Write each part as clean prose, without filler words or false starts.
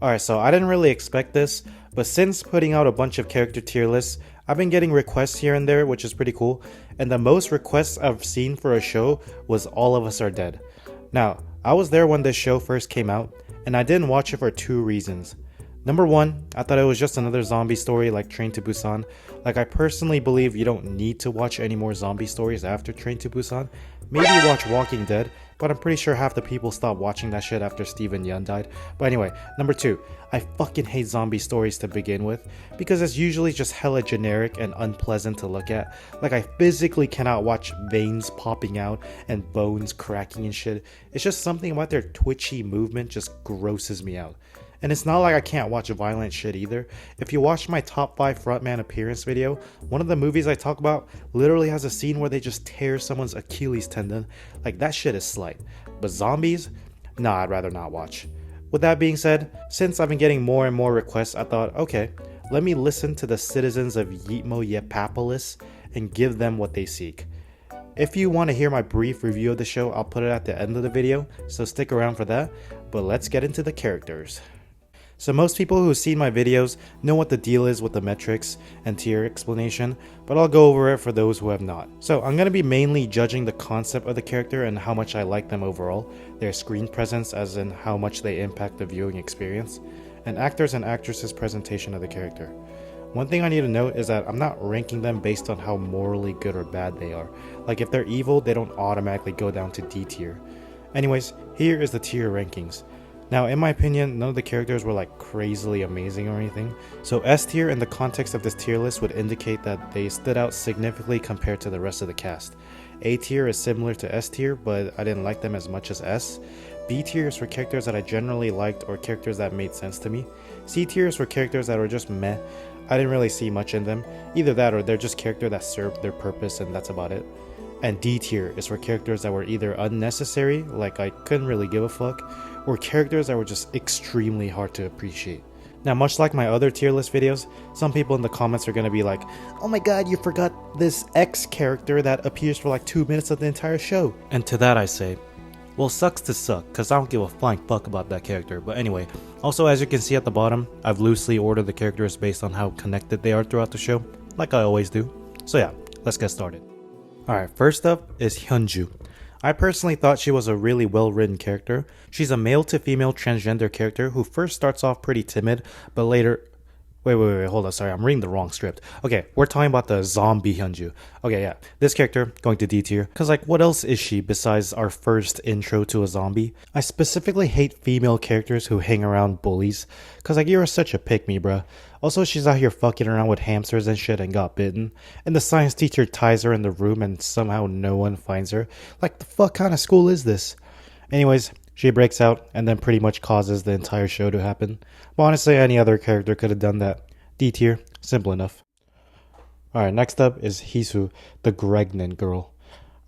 Alright, so I didn't really expect this, but since putting out a bunch of character tier lists, I've been getting requests here and there, which is pretty cool, and the most requests I've seen for a show was All of Us Are Dead. Now, I was there when this show first came out, and I didn't watch it for two reasons. Number one, I thought it was just another zombie story like Train to Busan. Like, I personally believe you don't need to watch any more zombie stories after Train to Busan. Maybe watch Walking Dead, but I'm pretty sure half the people stopped watching that shit after Steven Yeun died. But anyway, number two, I fucking hate zombie stories to begin with, because it's usually just hella generic and unpleasant to look at. Like, I physically cannot watch veins popping out and bones cracking and shit. It's just something about their twitchy movement just grosses me out. And it's not like I can't watch violent shit either. If you watch my top 5 frontman appearance video, one of the movies I talk about literally has a scene where they just tear someone's Achilles tendon. Like, that shit is slight. But zombies? Nah, I'd rather not watch. With that being said, since I've been getting more and more requests, I thought, okay, let me listen to the citizens of Yitmo Yepapolis and give them what they seek. If you want to hear my brief review of the show, I'll put it at the end of the video, so stick around for that. But let's get into the characters. So most people who've seen my videos know what the deal is with the metrics and tier explanation, but I'll go over it for those who have not. So I'm going to be mainly judging the concept of the character and how much I like them overall, their screen presence as in how much they impact the viewing experience, and actors and actresses' presentation of the character. One thing I need to note is that I'm not ranking them based on how morally good or bad they are. Like, if they're evil, they don't automatically go down to D tier. Anyways, here is the tier rankings. Now, in my opinion, none of the characters were like crazily amazing or anything, so S tier in the context of this tier list would indicate that they stood out significantly compared to the rest of the cast. A tier is similar to S tier, but I didn't like them as much as S. B tier is for characters that I generally liked or characters that made sense to me. C tier is for characters that were just meh. I didn't really see much in them. Either that or they're just characters that served their purpose and that's about it. And D tier is for characters that were either unnecessary, like I couldn't really give a fuck, or characters that were just extremely hard to appreciate. Now, much like my other tier list videos, some people in the comments are going to be like, oh my god, you forgot this X character that appears for like 2 minutes of the entire show. And to that I say, well, sucks to suck, cause I don't give a flying fuck about that character. But anyway, also as you can see at the bottom, I've loosely ordered the characters based on how connected they are throughout the show, like I always do. So yeah, let's get started. Alright, first up is Hyeon Ju. I personally thought she was a really well written character. She's a male to female transgender character who first starts off pretty timid, but later... Wait, hold on, sorry, I'm reading the wrong script. Okay, we're talking about the zombie Hyeon Ju. Okay, yeah, this character, going to D tier, cause like, what else is she besides our first intro to a zombie? I specifically hate female characters who hang around bullies, cause like, you're such a pick-me, bruh. Also, she's out here fucking around with hamsters and shit and got bitten, and the science teacher ties her in the room and somehow no one finds her. Like, the fuck kind of school is this? Anyways, she breaks out and then pretty much causes the entire show to happen. But honestly, any other character could have done that. D tier, simple enough. Alright, next up is Hee Su, the pregnant girl.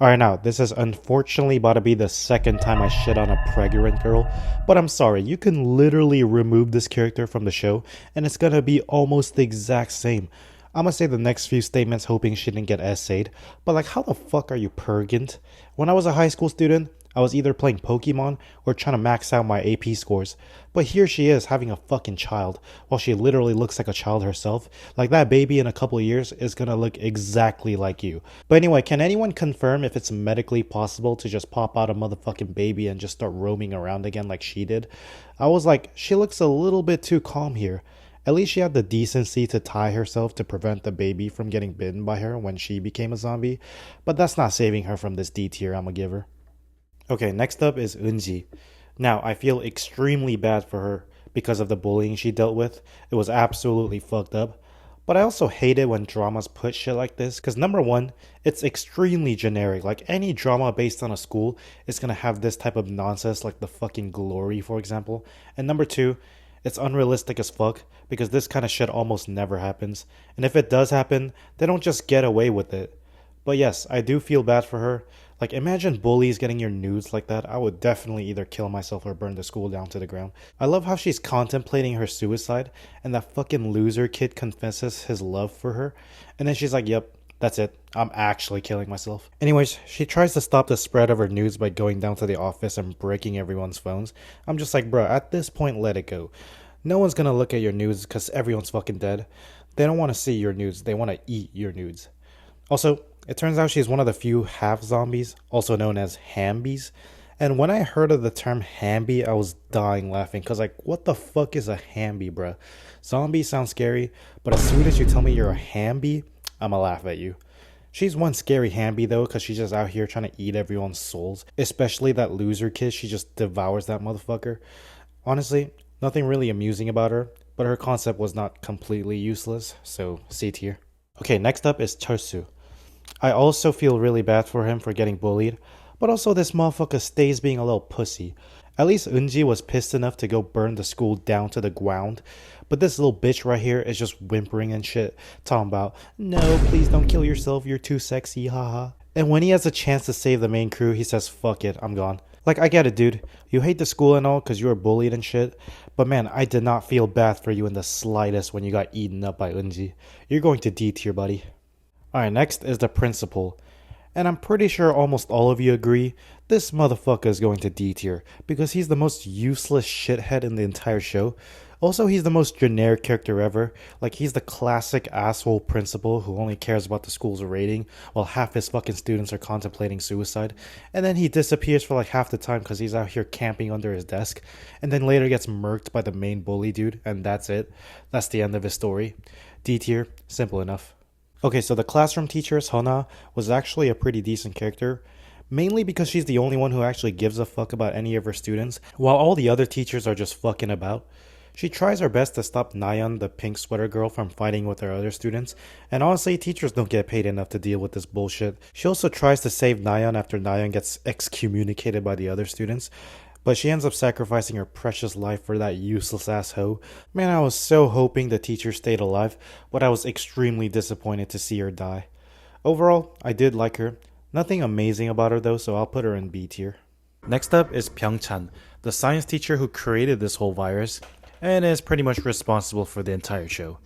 Alright, now, this is unfortunately about to be the second time I shit on a pregnant girl, but I'm sorry, you can literally remove this character from the show, and it's gonna be almost the exact same. I'm gonna say the next few statements hoping she didn't get essayed, but like, how the fuck are you pregnant? When I was a high school student, I was either playing Pokemon or trying to max out my AP scores. But here she is having a fucking child, while she literally looks like a child herself. Like, that baby in a couple of years is gonna look exactly like you. But anyway, can anyone confirm if it's medically possible to just pop out a motherfucking baby and just start roaming around again like she did? I was like, she looks a little bit too calm here. At least she had the decency to tie herself to prevent the baby from getting bitten by her when she became a zombie. But that's not saving her from this D tier I'ma give her. Okay, next up is Eun Ji. Now, I feel extremely bad for her because of the bullying she dealt with. It was absolutely fucked up. But I also hate it when dramas put shit like this, because number one, it's extremely generic. Like, any drama based on a school is gonna have this type of nonsense, like the fucking Glory, for example. And number two, it's unrealistic as fuck, because this kind of shit almost never happens. And if it does happen, they don't just get away with it. But yes, I do feel bad for her. Like, imagine bullies getting your nudes like that. I would definitely either kill myself or burn the school down to the ground. I love how she's contemplating her suicide, and that fucking loser kid confesses his love for her. And then she's like, yep, that's it. I'm actually killing myself. Anyways, she tries to stop the spread of her nudes by going down to the office and breaking everyone's phones. I'm just like, bro, at this point, let it go. No one's gonna look at your nudes because everyone's fucking dead. They don't want to see your nudes, they want to eat your nudes. Also, it turns out she's one of the few half zombies, also known as hambies. And when I heard of the term hamby, I was dying laughing because, like, what the fuck is a hamby, bruh? Zombie sounds scary, but as soon as you tell me you're a hamby, I'ma laugh at you. She's one scary hamby though, because she's just out here trying to eat everyone's souls, especially that loser kid. She just devours that motherfucker. Honestly, nothing really amusing about her, but her concept was not completely useless, so C tier. Okay, next up is Cheol Su. I also feel really bad for him for getting bullied, but also this motherfucker stays being a little pussy. At least Eun Ji was pissed enough to go burn the school down to the ground, but this little bitch right here is just whimpering and shit, talking about, no, please don't kill yourself, you're too sexy, haha. And when he has a chance to save the main crew, he says, fuck it, I'm gone. Like, I get it, dude. You hate the school and all because you were bullied and shit, but man, I did not feel bad for you in the slightest when you got eaten up by Eun Ji. You're going to D tier, buddy. Alright, next is the principal. And I'm pretty sure almost all of you agree, this motherfucker is going to D tier, because he's the most useless shithead in the entire show. Also, he's the most generic character ever. Like, he's the classic asshole principal who only cares about the school's rating, while half his fucking students are contemplating suicide. And then he disappears for like half the time because he's out here camping under his desk, and then later gets murked by the main bully dude, and that's it. That's the end of his story. D tier, simple enough. Okay, so the classroom teacher, Sona, was actually a pretty decent character, mainly because she's the only one who actually gives a fuck about any of her students, while all the other teachers are just fucking about. She tries her best to stop Nayeon, the pink sweater girl, from fighting with her other students, and honestly, teachers don't get paid enough to deal with this bullshit. She also tries to save Nayeon after Nayeon gets excommunicated by the other students, but she ends up sacrificing her precious life for that useless ass hoe. Man, I was so hoping the teacher stayed alive, but I was extremely disappointed to see her die. Overall, I did like her. Nothing amazing about her though, so I'll put her in B tier. Next up is Byeong Chan, the science teacher who created this whole virus, and is pretty much responsible for the entire show.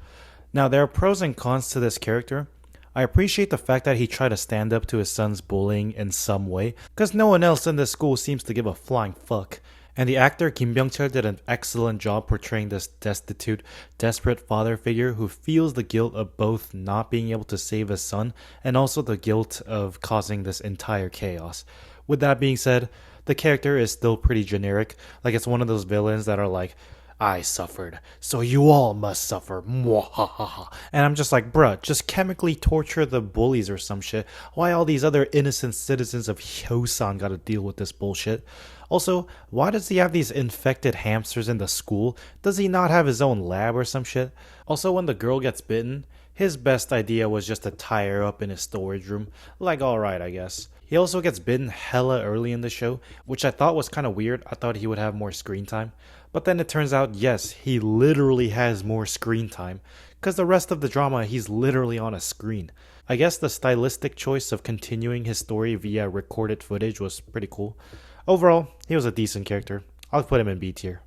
Now, there are pros and cons to this character. I appreciate the fact that he tried to stand up to his son's bullying in some way, because no one else in this school seems to give a flying fuck. And the actor Kim Byung-chul did an excellent job portraying this destitute, desperate father figure who feels the guilt of both not being able to save his son and also the guilt of causing this entire chaos. With that being said, the character is still pretty generic. Like, it's one of those villains that are like, I suffered, so you all must suffer. Mwahaha. And I'm just like, bruh, just chemically torture the bullies or some shit. Why all these other innocent citizens of Hyo San gotta deal with this bullshit? Also, why does he have these infected hamsters in the school? Does he not have his own lab or some shit? Also, when the girl gets bitten, his best idea was just to tie her up in his storage room. Like, alright, I guess. He also gets bitten hella early in the show, which I thought was kind of weird. I thought he would have more screen time. But then it turns out, yes, he literally has more screen time, because the rest of the drama, he's literally on a screen. I guess the stylistic choice of continuing his story via recorded footage was pretty cool. Overall, he was a decent character. I'll put him in B tier.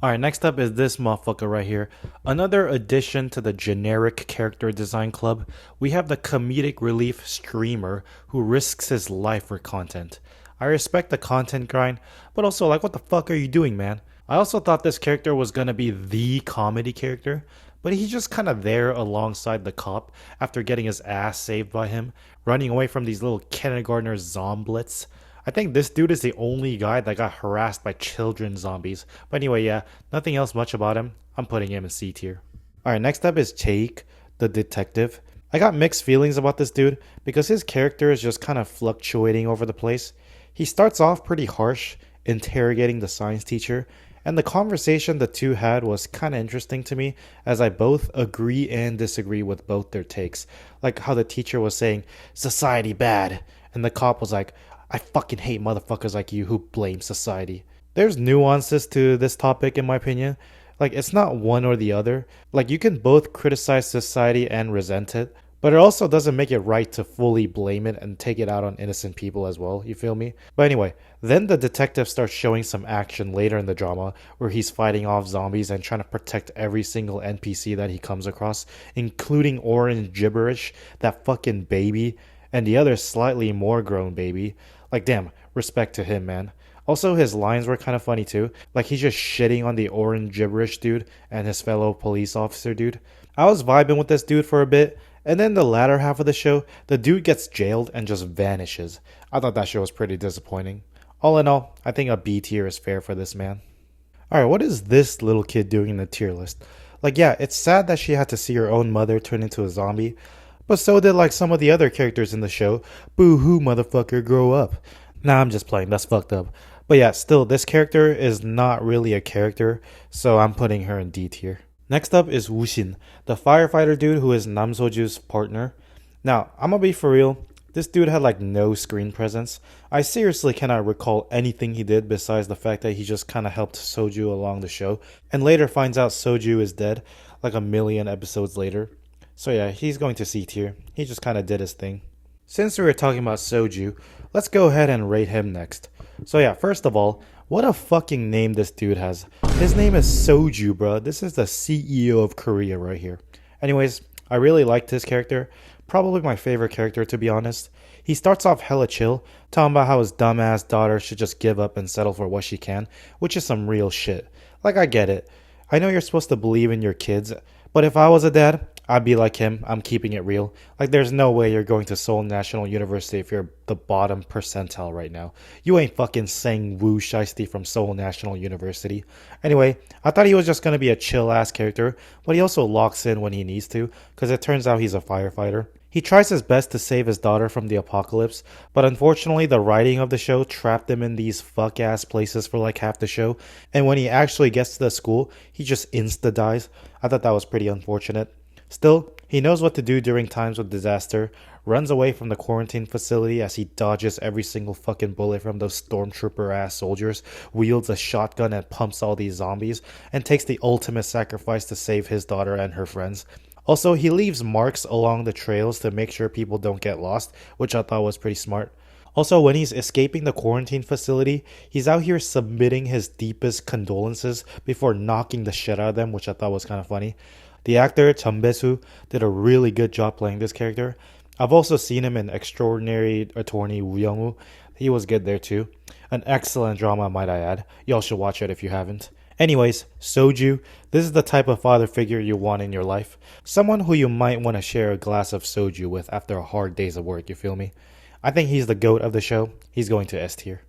Alright, next up is this motherfucker right here. Another addition to the generic character design club. We have the comedic relief streamer who risks his life for content. I respect the content grind, but also, like, what the fuck are you doing, man? I also thought this character was gonna be the comedy character, but he's just kinda there alongside the cop after getting his ass saved by him, running away from these little kindergartner zomblets. I think this dude is the only guy that got harassed by children zombies. But anyway, yeah, nothing else much about him. I'm putting him in C tier. Alright, next up is Jae Ik, the detective. I got mixed feelings about this dude because his character is just kind of fluctuating over the place. He starts off pretty harsh, interrogating the science teacher, and the conversation the two had was kind of interesting to me, as I both agree and disagree with both their takes. Like how the teacher was saying, society bad, and the cop was like, I fucking hate motherfuckers like you who blame society. There's nuances to this topic in my opinion. Like, it's not one or the other. Like, you can both criticize society and resent it, but it also doesn't make it right to fully blame it and take it out on innocent people as well, you feel me? But anyway, then the detective starts showing some action later in the drama where he's fighting off zombies and trying to protect every single NPC that he comes across, including Orangibberish, that fucking baby, and the other slightly more grown baby. Like, damn, respect to him, man. Also, his lines were kind of funny too. Like he's just shitting on the Orangibberish dude and his fellow police officer dude. I was vibing with this dude for a bit, and then the latter half of the show, the dude gets jailed and just vanishes. I thought that show was pretty disappointing. All in all, I think a B tier is fair for this man. Alright, what is this little kid doing in the tier list? Like, yeah, it's sad that she had to see her own mother turn into a zombie, but so did like some of the other characters in the show. Boo hoo, motherfucker, grow up. Nah, I'm just playing, that's fucked up. But yeah, still, this character is not really a character, so I'm putting her in D tier. Next up is Woo-shin, the firefighter dude who is Nam So-ju's partner. Now, I'm gonna be for real, this dude had like no screen presence. I seriously cannot recall anything he did besides the fact that he just kinda helped Soju along the show, and later finds out Soju is dead, like a million episodes later. So yeah, he's going to C tier. He just kinda did his thing. Since we were talking about Soju, let's go ahead and rate him next. So yeah, first of all, what a fucking name this dude has. His name is Soju, bruh. This is the CEO of Korea right here. Anyways, I really liked his character. Probably my favorite character, to be honest. He starts off hella chill, talking about how his dumbass daughter should just give up and settle for what she can, which is some real shit. Like, I get it. I know you're supposed to believe in your kids, but if I was a dad, I'd be like him. I'm keeping it real. Like, there's no way you're going to Seoul National University if you're the bottom percentile right now. You ain't fucking saying Woo Shiesty from Seoul National University. Anyway, I thought he was just going to be a chill-ass character, but he also locks in when he needs to, because it turns out he's a firefighter. He tries his best to save his daughter from the apocalypse, but unfortunately the writing of the show trapped him in these fuck-ass places for like half the show, and when he actually gets to the school, he just insta-dies. I thought that was pretty unfortunate. Still, he knows what to do during times of disaster, runs away from the quarantine facility as he dodges every single fucking bullet from those stormtrooper-ass soldiers, wields a shotgun and pumps all these zombies, and takes the ultimate sacrifice to save his daughter and her friends. Also, he leaves marks along the trails to make sure people don't get lost, which I thought was pretty smart. Also, when he's escaping the quarantine facility, he's out here submitting his deepest condolences before knocking the shit out of them, which I thought was kind of funny. The actor Dae Su did a really good job playing this character. I've also seen him in Extraordinary Attorney Woo Young-woo. He was good there too. An excellent drama, might I add. Y'all should watch it if you haven't. Anyways, Soju, this is the type of father figure you want in your life. Someone who you might want to share a glass of soju with after a hard days of work, you feel me? I think he's the GOAT of the show. He's going to S tier.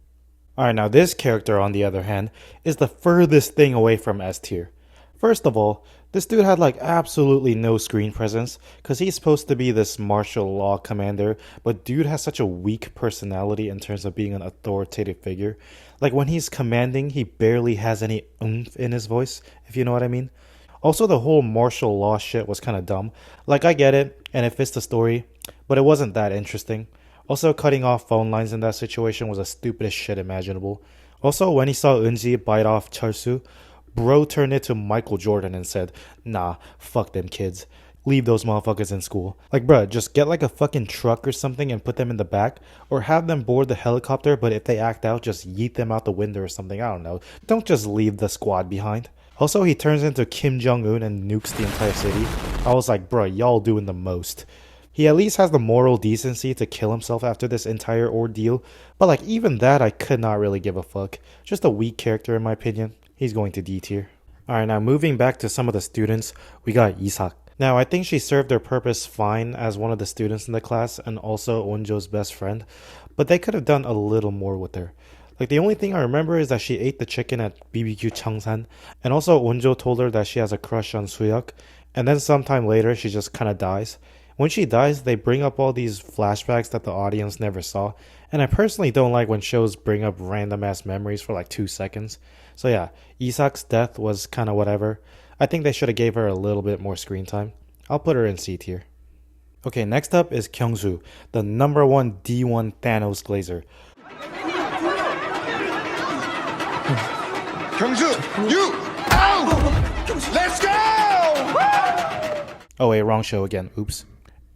Alright, now this character, on the other hand, is the furthest thing away from S tier. First of all, this dude had like absolutely no screen presence, because he's supposed to be this martial law commander, but dude has such a weak personality in terms of being an authoritative figure. Like when he's commanding, he barely has any oomph in his voice, if you know what I mean. Also, the whole martial law shit was kind of dumb. Like, I get it, and it fits the story, but it wasn't that interesting. Also, cutting off phone lines in that situation was the stupidest shit imaginable. Also, when he saw Eun Ji bite off Cheol Su, bro turned it to Michael Jordan and said, nah, fuck them kids. Leave those motherfuckers in school. Like, bruh, just get like a fucking truck or something and put them in the back, or have them board the helicopter, but if they act out, just yeet them out the window or something, I don't know. Don't just leave the squad behind. Also, he turns into Kim Jong-un and nukes the entire city. I was like, bruh, y'all doing the most. He at least has the moral decency to kill himself after this entire ordeal, but like even that I could not really give a fuck. Just a weak character in my opinion. He's going to D tier. Alright, now moving back to some of the students, we got I-Sak. Now, I think she served her purpose fine as one of the students in the class and also Eunjo's best friend, but they could have done a little more with her. Like, the only thing I remember is that she ate the chicken at BBQ Cheong San, and also Eunjo told her that she has a crush on Hyeok, and then sometime later she just kinda dies. When she dies, they bring up all these flashbacks that the audience never saw, and I personally don't like when shows bring up random ass memories for like 2 seconds. So yeah, I-Sak's death was kinda whatever. I think they should have gave her a little bit more screen time. I'll put her in C tier. Okay, next up is Gyeong Su, the number 1 D1 Thanos glazer. Gyeong Su, you! Ow! Let's go! Oh wait, wrong show again. Oops.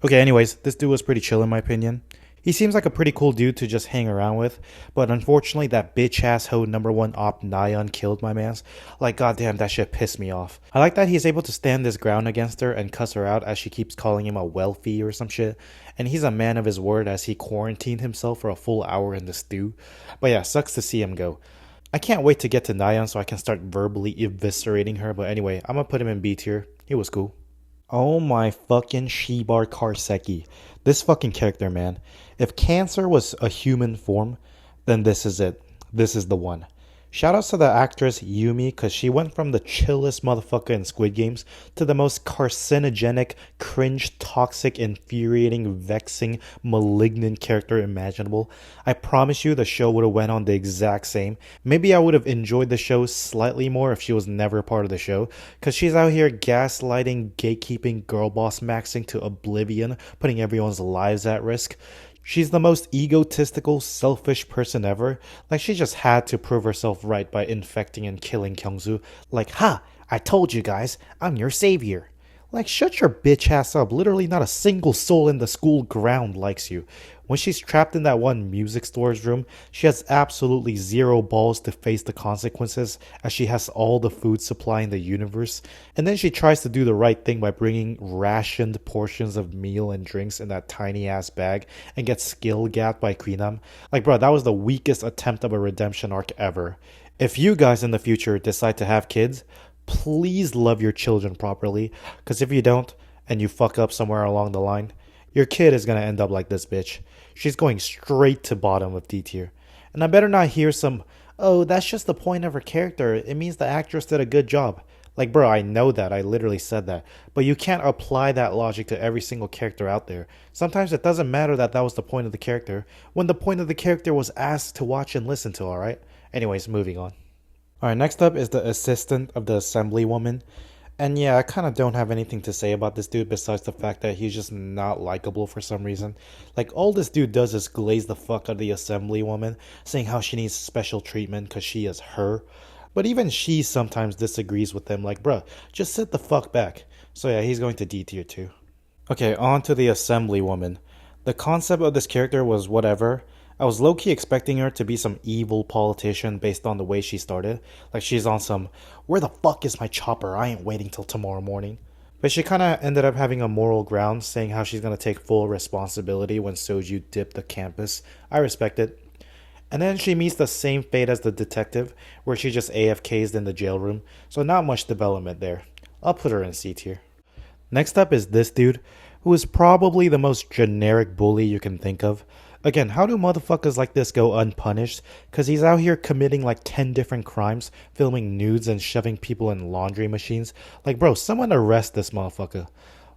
Okay, anyways, this dude was pretty chill in my opinion. He seems like a pretty cool dude to just hang around with, but unfortunately that bitch ass hoe number one op Nayeon killed my mans. Like goddamn, that shit pissed me off. I like that he's able to stand his ground against her and cuss her out as she keeps calling him a wealthy or some shit, and he's a man of his word as he quarantined himself for a full hour in the stew. But yeah, sucks to see him go. I can't wait to get to Nayeon so I can start verbally eviscerating her, but anyway, I'm gonna put him in B tier. He was cool. Oh my fucking Shibar Karseki. This fucking character, man. If cancer was a human form, then this is it. This is the one. Shoutouts to the actress Yumi, because she went from the chillest motherfucker in Squid Games to the most carcinogenic, cringe, toxic, infuriating, vexing, malignant character imaginable. I promise you the show would have went on the exact same. Maybe I would have enjoyed the show slightly more if she was never part of the show, because she's out here gaslighting, gatekeeping, girl boss maxing to oblivion, putting everyone's lives at risk. She's the most egotistical, selfish person ever. Like, she just had to prove herself right by infecting and killing Gyeong Su. Like, ha! I told you guys, I'm your savior. Like, shut your bitch ass up. Literally not a single soul in the school ground likes you. When she's trapped in that one music store's room, she has absolutely zero balls to face the consequences as she has all the food supply in the universe. And then she tries to do the right thing by bringing rationed portions of meal and drinks in that tiny ass bag and gets skill gapped by Gwi Nam. Like, bro, that was the weakest attempt of a redemption arc ever. If you guys in the future decide to have kids, please love your children properly, because if you don't, and you fuck up somewhere along the line, your kid is gonna end up like this bitch. She's going straight to bottom of D tier. And I better not hear some, oh, that's just the point of her character. It means the actress did a good job. Like, bro, I know that. I literally said that. But you can't apply that logic to every single character out there. Sometimes it doesn't matter that that was the point of the character, when the point of the character was asked to watch and listen to, alright? Anyways, moving on. Alright, next up is the assistant of the assemblywoman. And yeah, I kind of don't have anything to say about this dude besides the fact that he's just not likable for some reason. Like, all this dude does is glaze the fuck out of the assemblywoman, saying how she needs special treatment because she is her. But even she sometimes disagrees with him, like, bruh, just sit the fuck back. So yeah, he's going to D tier too. Okay, on to the assemblywoman. The concept of this character was whatever. I was low-key expecting her to be some evil politician based on the way she started. Like, she's on some, where the fuck is my chopper? I ain't waiting till tomorrow morning. But she kinda ended up having a moral ground, saying how she's gonna take full responsibility when Soju dipped the campus. I respect it. And then she meets the same fate as the detective, where she just AFKs in the jail room, so not much development there. I'll put her in C tier. Next up is this dude, who is probably the most generic bully you can think of. Again, how do motherfuckers like this go unpunished? Because he's out here committing like 10 different crimes, filming nudes and shoving people in laundry machines. Like, bro, someone arrest this motherfucker.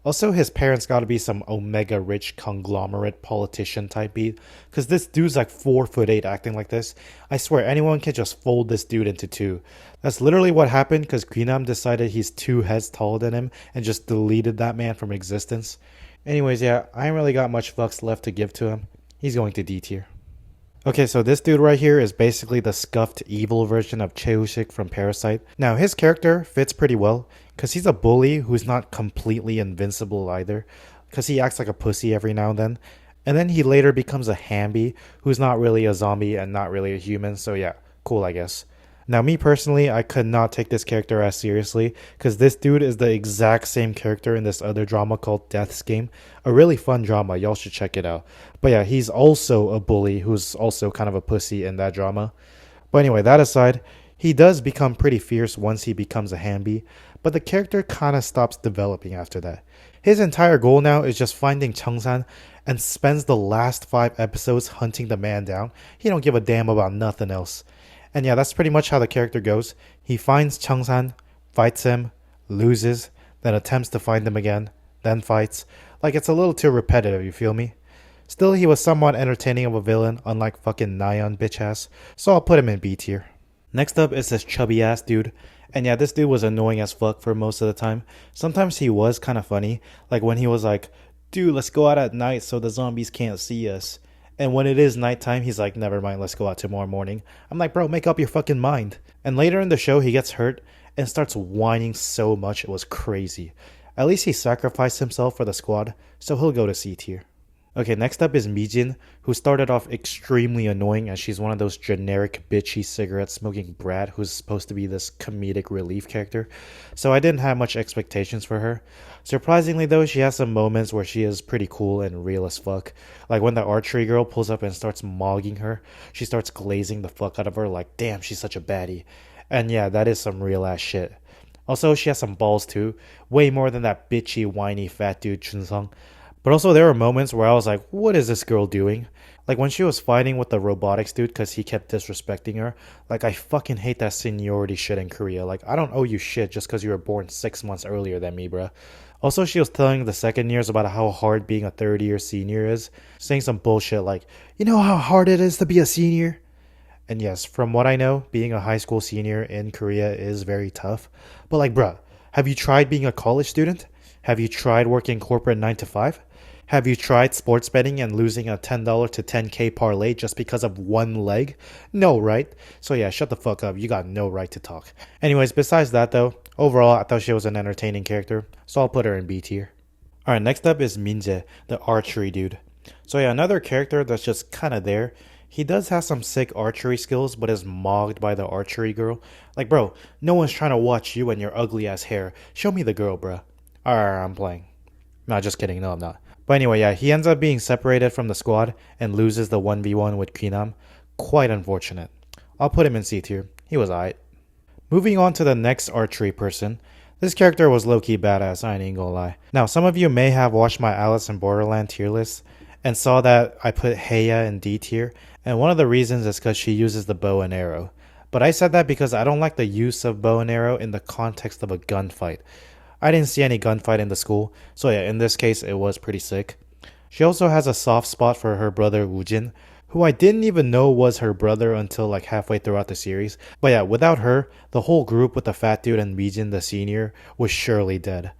Also, his parents gotta be some omega rich conglomerate politician type beat, because this dude's like 4'8" acting like this. I swear anyone can just fold this dude into two. That's literally what happened because Gwi Nam decided he's 2 heads taller than him and just deleted that man from existence. Anyways, yeah, I ain't really got much fucks left to give to him. He's going to D tier. Okay, so this dude right here is basically the scuffed evil version of Cheol Su from Parasite. Now, his character fits pretty well, because he's a bully who's not completely invincible either, because he acts like a pussy every now and then. And then he later becomes a Hamby, who's not really a zombie and not really a human, so yeah, cool I guess. Now, me personally, I could not take this character as seriously, because this dude is the exact same character in this other drama called Death's Game. A really fun drama, y'all should check it out. But yeah, he's also a bully who's also kind of a pussy in that drama. But anyway, that aside, he does become pretty fierce once he becomes a Hamby, but the character kind of stops developing after that. His entire goal now is just finding Cheong San and spends the last 5 episodes hunting the man down. He don't give a damn about nothing else. And yeah, that's pretty much how the character goes. He finds Cheong San, fights him, loses, then attempts to find him again, then fights. Like, it's a little too repetitive, you feel me? Still, he was somewhat entertaining of a villain, unlike fucking Nayeon bitch ass, so I'll put him in B tier. Next up is this chubby ass dude. And yeah, this dude was annoying as fuck for most of the time. Sometimes he was kind of funny, like when he was like, dude, let's go out at night so the zombies can't see us. And when it is nighttime, he's like, never mind, let's go out tomorrow morning. I'm like, bro, make up your fucking mind. And later in the show, he gets hurt and starts whining so much it was crazy. At least he sacrificed himself for the squad, so he'll go to C tier. Okay, next up is Mijin, who started off extremely annoying as she's one of those generic bitchy cigarette smoking brat who's supposed to be this comedic relief character. So I didn't have much expectations for her. Surprisingly though, she has some moments where she is pretty cool and real as fuck. Like when the archery girl pulls up and starts mogging her, she starts glazing the fuck out of her like, damn, she's such a baddie. And yeah, that is some real ass shit. Also, she has some balls too, way more than that bitchy, whiny, fat dude Jun Seong. But also, there were moments where I was like, what is this girl doing? Like when she was fighting with the robotics dude because he kept disrespecting her. Like, I fucking hate that seniority shit in Korea. Like, I don't owe you shit just because you were born 6 months earlier than me, bruh. Also, she was telling the second years about how hard being a third year senior is, saying some bullshit like, you know how hard it is to be a senior? And yes, from what I know, being a high school senior in Korea is very tough. But like, bruh, have you tried being a college student? Have you tried working corporate 9 to 5? Have you tried sports betting and losing a $10 to 10K parlay just because of one leg? No, right? So yeah, shut the fuck up. You got no right to talk. Anyways, besides that though, overall I thought she was an entertaining character, so I'll put her in B tier. Alright, next up is Minjae, the archery dude. So yeah, another character that's just kinda there. He does have some sick archery skills, but is mogged by the archery girl. Like, bro, no one's trying to watch you and your ugly ass hair. Show me the girl, bruh. Alright, I'm playing. Nah, just kidding. No, I'm not. But anyway, yeah, he ends up being separated from the squad and loses the 1v1 with Gwi Nam. Quite unfortunate. I'll put him in C tier. He was aight. Moving on to the next archery person. This character was low-key badass, I ain't gonna lie. Now, some of you may have watched my Alice in Borderland tier list and saw that I put Heya in D tier, and one of the reasons is because she uses the bow and arrow. But I said that because I don't like the use of bow and arrow in the context of a gunfight. I didn't see any gunfight in the school, so yeah, in this case, it was pretty sick. She also has a soft spot for her brother Woojin, who I didn't even know was her brother until like halfway throughout the series. But yeah, without her, the whole group with the fat dude and Bijin the senior was surely dead.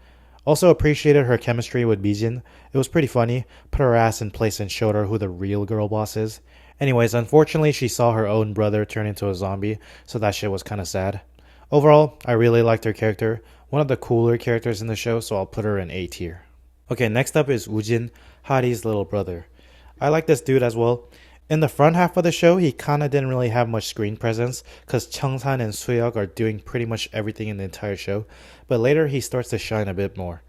Also appreciated her chemistry with Bijin. It was pretty funny, put her ass in place and showed her who the real girl boss is. Anyways, unfortunately she saw her own brother turn into a zombie, so that shit was kinda sad. Overall, I really liked her character. One of the cooler characters in the show, so I'll put her in A tier. Okay, next up is Woojin, Hari's little brother. I like this dude as well. In the front half of the show, he kinda didn't really have much screen presence, cause Cheong San and Hyeok are doing pretty much everything in the entire show, but later he starts to shine a bit more.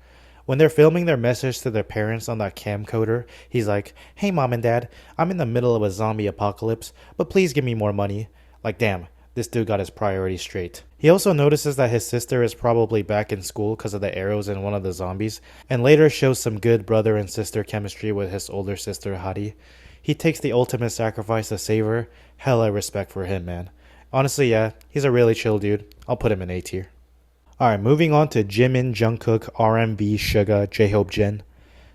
When they're filming their message to their parents on that camcorder, he's like, hey mom and dad, I'm in the middle of a zombie apocalypse, but please give me more money. Like damn, this dude got his priorities straight. He also notices that his sister is probably back in school because of the arrows in one of the zombies, and later shows some good brother and sister chemistry with his older sister Hari. He takes the ultimate sacrifice to save her. Hella respect for him, man. Honestly, yeah, he's a really chill dude. I'll put him in A tier. Alright, moving on to Jimin, Jungkook, RMB, Suga, J-Hope, Jin.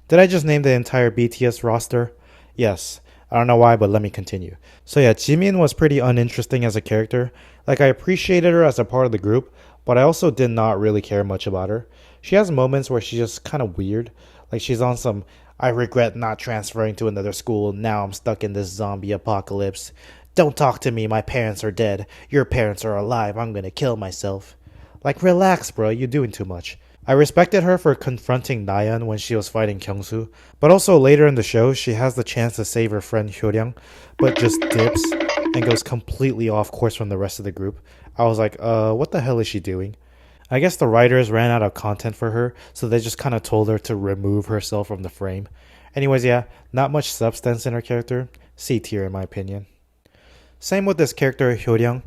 Did I just name the entire BTS roster? Yes. I don't know why, but let me continue. So yeah, Jimin was pretty uninteresting as a character. Like, I appreciated her as a part of the group, but I also did not really care much about her. She has moments where she's just kind of weird. Like, she's on some, I regret not transferring to another school, now I'm stuck in this zombie apocalypse. Don't talk to me, my parents are dead. Your parents are alive, I'm gonna kill myself. Like, relax, bro, you're doing too much. I respected her for confronting Nayeon when she was fighting Gyeong Su, but also later in the show, she has the chance to save her friend Hyo Ryung, but just dips and goes completely off course from the rest of the group. I was like, what the hell is she doing? I guess the writers ran out of content for her, so they just kind of told her to remove herself from the frame. Anyways, yeah, not much substance in her character. C tier in my opinion. Same with this character, Hyo Ryung.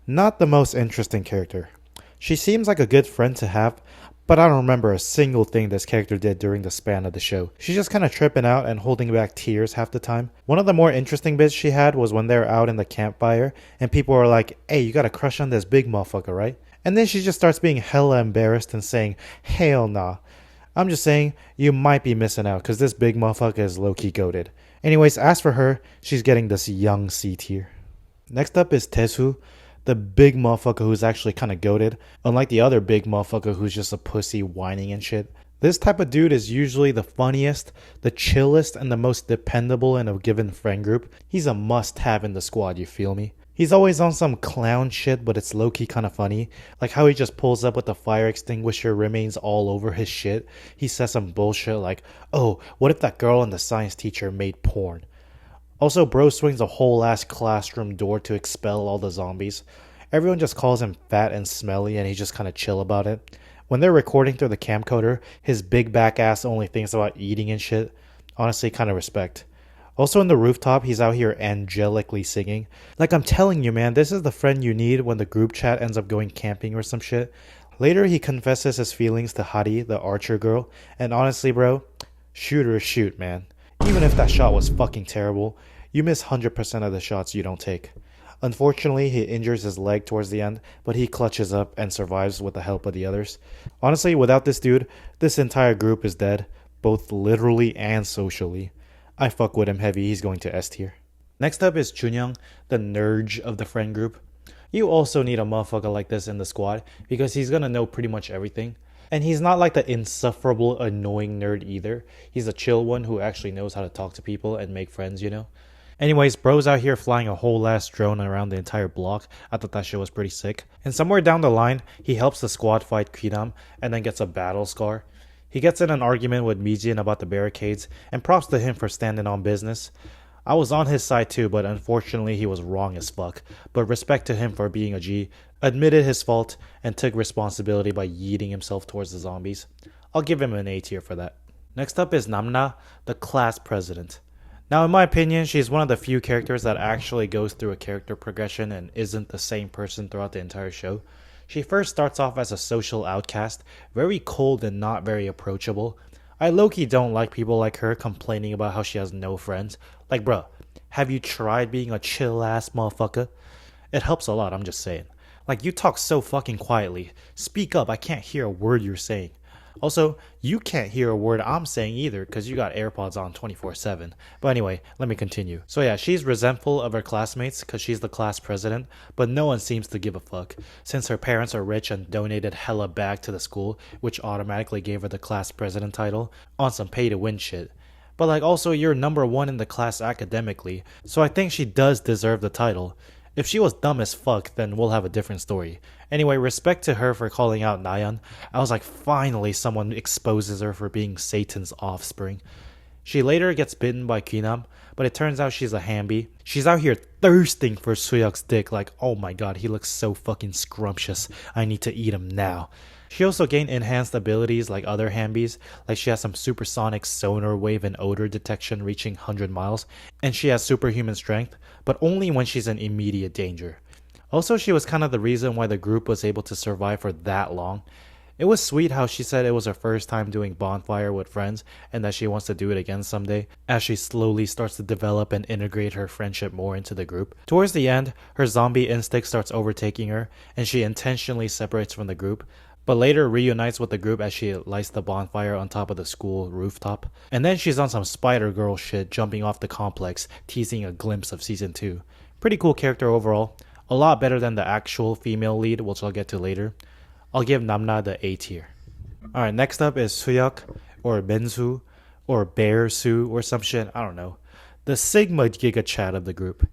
Not the most interesting character. She seems like a good friend to have, but I don't remember a single thing this character did during the span of the show. She's just kind of tripping out and holding back tears half the time. One of the more interesting bits she had was when they were out in the campfire and people were like, hey, you got a crush on this big motherfucker, right? And then she just starts being hella embarrassed and saying, hell nah. I'm just saying, you might be missing out because this big motherfucker is low-key goated. Anyways, as for her, she's getting this young C tier. Next up is Dae Su, the big motherfucker who's actually kind of goated, unlike the other big motherfucker who's just a pussy whining and shit. This type of dude is usually the funniest, the chillest, and the most dependable in a given friend group. He's a must-have in the squad, you feel me? He's always on some clown shit, but it's low-key kind of funny. Like how he just pulls up with the fire extinguisher remains all over his shit. He says some bullshit like, oh, what if that girl and the science teacher made porn? Also, bro swings a whole ass classroom door to expel all the zombies. Everyone just calls him fat and smelly and he's just kind of chill about it. When they're recording through the camcorder, his big back ass only thinks about eating and shit. Honestly, kind of respect. Also in the rooftop, he's out here angelically singing. Like I'm telling you, man, this is the friend you need when the group chat ends up going camping or some shit. Later, he confesses his feelings to Hari, the archer girl, and honestly, bro, shoot or shoot, man. Even if that shot was fucking terrible, you miss 100% of the shots you don't take. Unfortunately, he injures his leg towards the end, but he clutches up and survives with the help of the others. Honestly, without this dude, this entire group is dead, both literally and socially. I fuck with him heavy, he's going to S tier. Next up is Jun Yeong, the nerd of the friend group. You also need a motherfucker like this in the squad because he's gonna know pretty much everything. And he's not like the insufferable, annoying nerd either. He's a chill one who actually knows how to talk to people and make friends, you know? Anyways, bro's out here flying a whole ass drone around the entire block. I thought that shit was pretty sick. And somewhere down the line, he helps the squad fight Gwi Nam and then gets a battle scar. He gets in an argument with Mijin about the barricades, and props to him for standing on business. I was on his side too, but unfortunately he was wrong as fuck. But respect to him for being a G, admitted his fault, and took responsibility by yeeting himself towards the zombies. I'll give him an A tier for that. Next up is Namna, the class president. Now in my opinion, she's one of the few characters that actually goes through a character progression and isn't the same person throughout the entire show. She first starts off as a social outcast, very cold and not very approachable. I low-key don't like people like her complaining about how she has no friends. Like, bruh, have you tried being a chill-ass motherfucker? It helps a lot, I'm just saying. Like, you talk so fucking quietly. Speak up, I can't hear a word you're saying. Also, you can't hear a word I'm saying either because you got AirPods on 24/7. But anyway, let me continue. So yeah, she's resentful of her classmates because she's the class president, but no one seems to give a fuck since her parents are rich and donated hella back to the school, which automatically gave her the class president title on some pay to win shit. But like also you're number one in the class academically, so I think she does deserve the title. If she was dumb as fuck, then we'll have a different story. Anyway, respect to her for calling out Nayeon. I was like, finally someone exposes her for being Satan's offspring. She later gets bitten by Gwi Nam, but it turns out she's a Hamby. She's out here thirsting for Suyeok's dick like, oh my god, he looks so fucking scrumptious. I need to eat him now. She also gained enhanced abilities like other Hambys, like she has some supersonic sonar wave and odor detection reaching 100 miles, and she has superhuman strength, but only when she's in immediate danger. Also, she was kind of the reason why the group was able to survive for that long. It was sweet how she said it was her first time doing bonfire with friends and that she wants to do it again someday, as she slowly starts to develop and integrate her friendship more into the group. Towards the end, her zombie instinct starts overtaking her, and she intentionally separates from the group, but later reunites with the group as she lights the bonfire on top of the school rooftop. And then she's on some Spider-Girl shit, jumping off the complex, teasing a glimpse of Season 2. Pretty cool character overall. A lot better than the actual female lead, which I'll get to later. I'll give Namna the A tier. Alright, next up is Suyeok, or Bensu, or Bear Su, or some shit, I don't know. The Sigma Giga Chat of the group.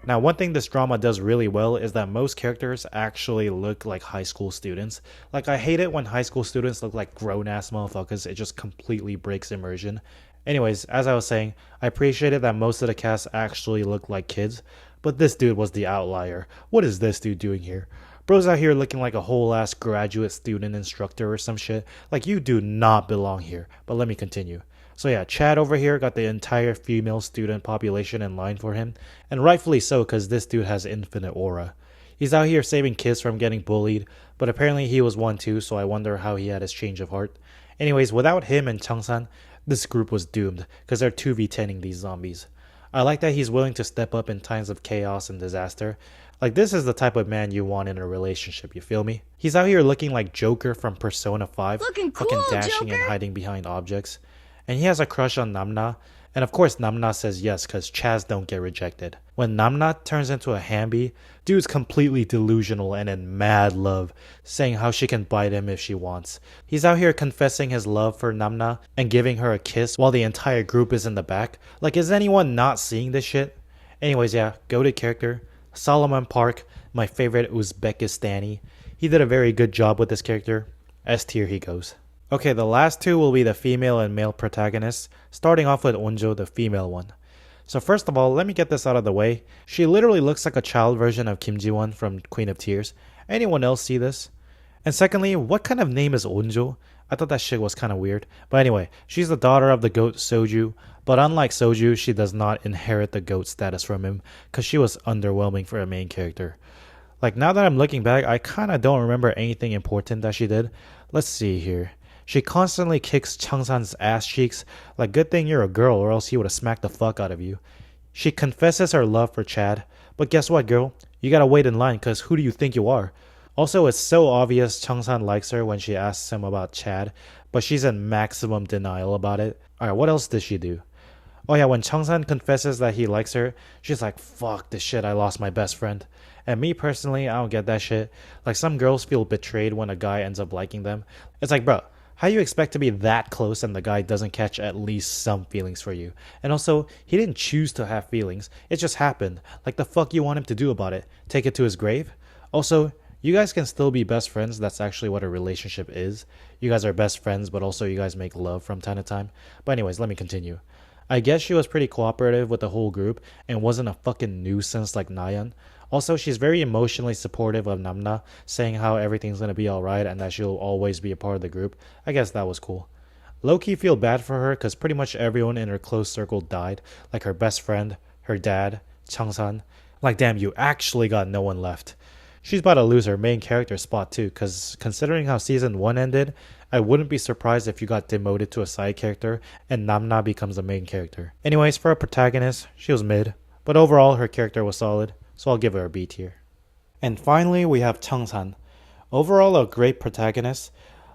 Now, one thing this drama does really well is that most characters actually look like high school students. Like, I hate it when high school students look like grown-ass motherfuckers. It just completely breaks immersion. Anyways, as I was saying, I appreciated that most of the cast actually looked like kids, but this dude was the outlier. What is this dude doing here? Bro's out here looking like a whole-ass graduate student instructor or some shit. Like, you do not belong here. But let me continue. So yeah, Chad over here got the entire female student population in line for him, and rightfully so because this dude has infinite aura. He's out here saving kids from getting bullied, but apparently he was one too, so I wonder how he had his change of heart. Anyways, without him and Cheong San, this group was doomed because they're 2v10ing these zombies. I like that he's willing to step up in times of chaos and disaster. Like, this is the type of man you want in a relationship, you feel me? He's out here looking like Joker from Persona 5, Looking cool, fucking dashing Joker. and hiding behind objects. And he has a crush on Namna, and of course Namna says yes because Chaz don't get rejected. When Namna turns into a Hamby, dude's completely delusional and in mad love, saying how she can bite him if she wants. He's out here confessing his love for Namna and giving her a kiss while the entire group is in the back. Like, is anyone not seeing this shit? Anyways, yeah, goated character. Solomon Park, my favorite Uzbekistani. He did a very good job with this character. S tier he goes. Okay, the last two will be the female and male protagonists, starting off with Eun, the female one. So first of all, let me get this out of the way. She literally looks like a child version of Kim Ji-won from Queen of Tears. Anyone else see this? And secondly, what kind of name is Eun? I thought that shit was kind of weird. But anyway, she's the daughter of the goat Soju. But unlike Soju, she does not inherit the goat status from him, because she was underwhelming for a main character. Like, now that I'm looking back, I kind of don't remember anything important that she did. Let's see here. She constantly kicks Cheong San's ass cheeks. Like, good thing you're a girl, or else he would have smacked the fuck out of you. She confesses her love for Chad. But guess what, girl? You gotta wait in line, because who do you think you are? Also, it's so obvious Cheong San likes her when she asks him about Chad, but she's in maximum denial about it. Alright, what else did she do? Oh yeah, when Cheong San confesses that he likes her, she's like, fuck this shit, I lost my best friend. And me personally, I don't get that shit. Like, some girls feel betrayed when a guy ends up liking them. It's like, bro, how you expect to be that close and the guy doesn't catch at least some feelings for you? And also, he didn't choose to have feelings. It just happened. Like, the fuck you want him to do about it? Take it to his grave? Also, you guys can still be best friends. That's actually what a relationship is. You guys are best friends, but also you guys make love from time to time. But anyways, let me continue. I guess she was pretty cooperative with the whole group and wasn't a fucking nuisance like Nayeon. Also, she's very emotionally supportive of Namna, saying how everything's gonna be alright and that she'll always be a part of the group. I guess that was cool. Low-key feel bad for her because pretty much everyone in her close circle died. Like her best friend, her dad, Cheong San. Like, damn, you actually got no one left. She's about to lose her main character spot too, because considering how season 1 ended, I wouldn't be surprised if you got demoted to a side character and Namna becomes the main character. Anyways, for a protagonist, she was mid, but overall her character was solid, so I'll give her a B tier. And finally, we have Cheong San. Overall, a great protagonist.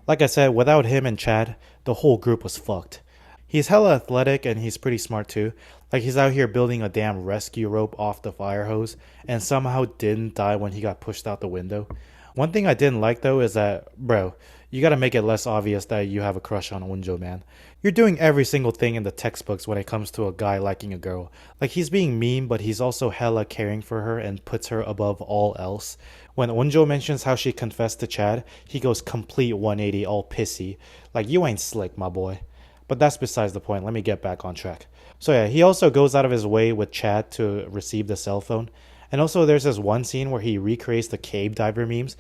Like I said, without him and Chad, the whole group was fucked. He's hella athletic and he's pretty smart too. Like, he's out here building a damn rescue rope off the fire hose and somehow didn't die when he got pushed out the window. One thing I didn't like though is that, bro, you gotta make it less obvious that you have a crush on Eun, man. You're doing every single thing in the textbooks when it comes to a guy liking a girl. Like, he's being mean, but he's also hella caring for her and puts her above all else. When Eun mentions how she confessed to Chad, he goes complete 180 all pissy. Like, you ain't slick, my boy. But that's besides the point. Let me get back on track. So yeah, he also goes out of his way with Chad to receive the cell phone. And also there's this one scene where he recreates the cave diver memes.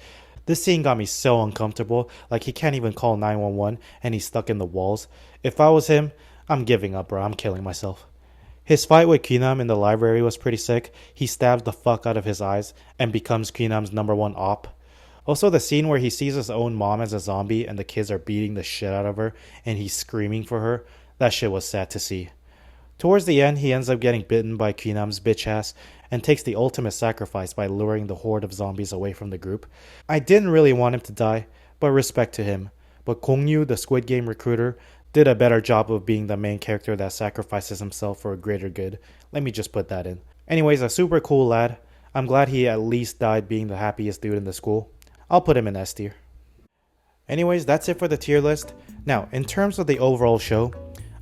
This scene got me so uncomfortable. Like, he can't even call 911 and he's stuck in the walls. If I was him, I'm giving up, bro. I'm killing myself. His fight with Gwi Nam in the library was pretty sick. He stabs the fuck out of his eyes and becomes Gwi Nam's #1 op. Also, the scene where he sees his own mom as a zombie and the kids are beating the shit out of her and he's screaming for her, that shit was sad to see. Towards the end, he ends up getting bitten by Gwi Nam's bitch ass and takes the ultimate sacrifice by luring the horde of zombies away from the group. I didn't really want him to die, but respect to him. But Gongyu, the Squid Game recruiter, did a better job of being the main character that sacrifices himself for a greater good. Let me just put that in. Anyways, a super cool lad. I'm glad he at least died being the happiest dude in the school. I'll put him in S tier. Anyways, that's it for the tier list. Now, in terms of the overall show,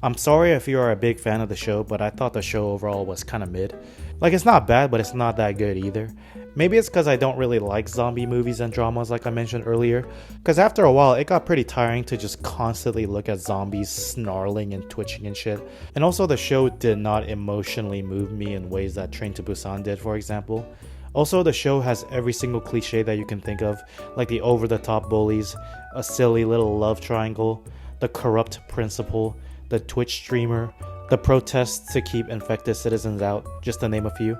I'm sorry if you are a big fan of the show, but I thought the show overall was kind of mid. Like, it's not bad, but it's not that good either. Maybe it's because I don't really like zombie movies and dramas like I mentioned earlier, because after a while it got pretty tiring to just constantly look at zombies snarling and twitching and shit. And also the show did not emotionally move me in ways that Train to Busan did, for example. Also, the show has every single cliche that you can think of, like the over-the-top bullies, a silly little love triangle, the corrupt principal, the Twitch streamer, the protests to keep infected citizens out, just to name a few.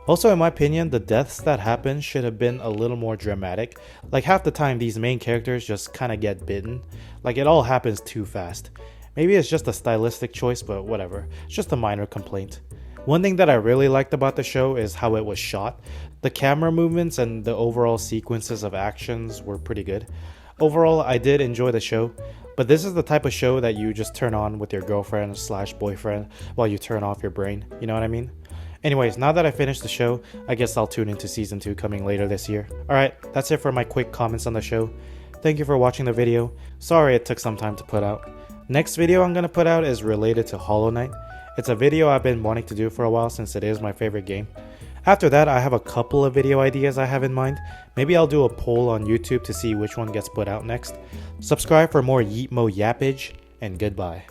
Also, in my opinion, the deaths that happen should have been a little more dramatic. Like, half the time these main characters just kinda get bitten. Like, it all happens too fast. Maybe it's just a stylistic choice, but whatever. It's just a minor complaint. One thing that I really liked about the show is how it was shot. The camera movements and the overall sequences of actions were pretty good. Overall, I did enjoy the show, but this is the type of show that you just turn on with your girlfriend / boyfriend while you turn off your brain, you know what I mean? Anyways, now that I finished the show, I guess I'll tune into season 2 coming later this year. Alright, that's it for my quick comments on the show. Thank you for watching the video. Sorry it took some time to put out. Next video I'm gonna put out is related to Hollow Knight. It's a video I've been wanting to do for a while since it is my favorite game. After that, I have a couple of video ideas I have in mind. Maybe I'll do a poll on YouTube to see which one gets put out next. Subscribe for more Yeetmo yappage, and goodbye.